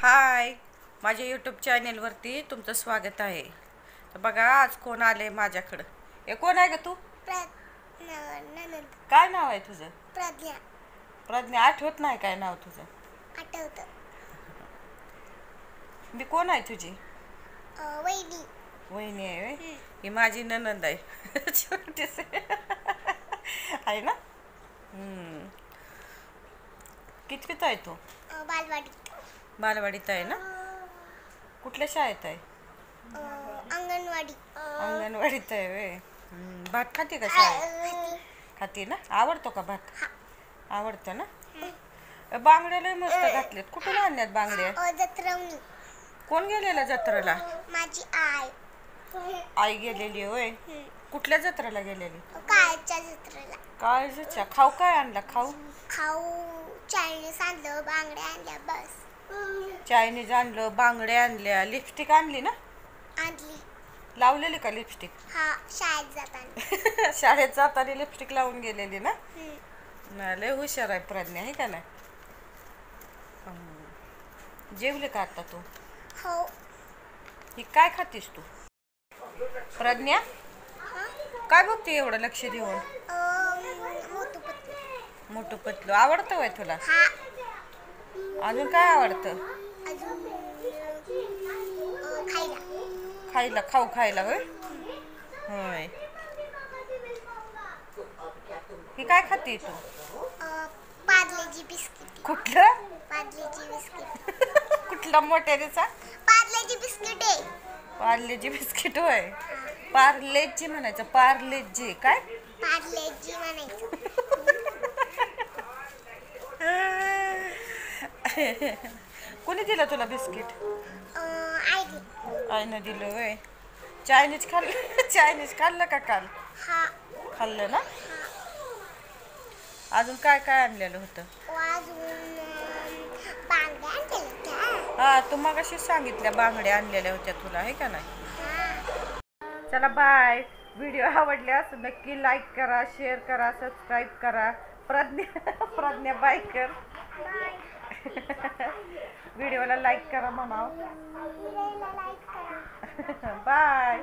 हाय, माझ्या यूट्यूब चॅनेलवरती तुमचं स्वागत आहे. तर बघा आज कोण आले माझ्याकडं. हे कोण आहे ग तू? ननद काय नाव आहे तुझं? प्रज्ञा. प्रज्ञा. आठवत नाही काय नाव तुझं? आठवतं. मी कोण आहे तुझी? वहिनी. वहिनी आहे व्हय? ही माझी ननंद आहे. छोटीच आहे ना. कितवीत आहे तू? बालवाडीत. बालवाडीत आहे ना. कुठल्या शाळेत आहे? अंगणवाडी. अंगणवाडीत आहे व्हय. भात खाते का शाळेत? खाते ना. आवडतो का भात? आवडतं ना. बांगड्या लय मस्त घातल्यात. कुठून आणल्यात बांगड्या? जत्रवणी. कोण गेलेला जत्रेला? माझी आई. आई गेलेली होय. कुठल्या जत्रेला गेलेली? काळच्या जत्रेला. काळजीच्या. खाऊ काय आणला? खाऊ चायनीज आणलं, बांगड्या आणल्या, बस. चायनीज आणलं, बांगड्या आणल्या, लिपस्टिक आणली ना. आणली. लावलेली का लिपस्टिक? हा, शाळेत जाताना. शाळेत जाताना लिपस्टिक लावून गेलेली ना. लय हुशार आहे प्रज्ञा, आहे का नाही? जेवले का आता तू? हो. ही काय खातीस तू? प्रज्ञा काय बघते एवढं लक्ष देऊन? मोठू पतलू आवडतं वय तुला? अजून काय आवडतं? खायला. खाऊ खायला होय. होय. ही काय खाते तू? पार्लेजी बिस्किट. कुठलं? पार्लेजी बिस्किट. कुठला मोठ्याचा? पार्लेजी बिस्किट आहे. पार्लेजी बिस्किट होय. पार्लेजी म्हणायचं. पार्लेजी काय? पार्लेजी म्हणायचं. कोणी दिलं तुला बिस्किट? आईनं दिलं होय. चायनीज खाल्लं? चायनीज खाल्लं का काल? हा. खाल्लं ना. अजून काय काय आणलेलं होतं? बांगड्या आणलेल्या. हा, तू मगाशी सांगितल्या बांगड्या आणलेल्या होत्या तुला, आहे का नाही? चला बाय. व्हिडिओ आवडले असं नक्की लाईक करा, शेअर करा, सबस्क्राईब करा. प्रज्ञा बाय कर. व्हिडिओला लाईक करा म्हणावं. लाईक करा. बाय.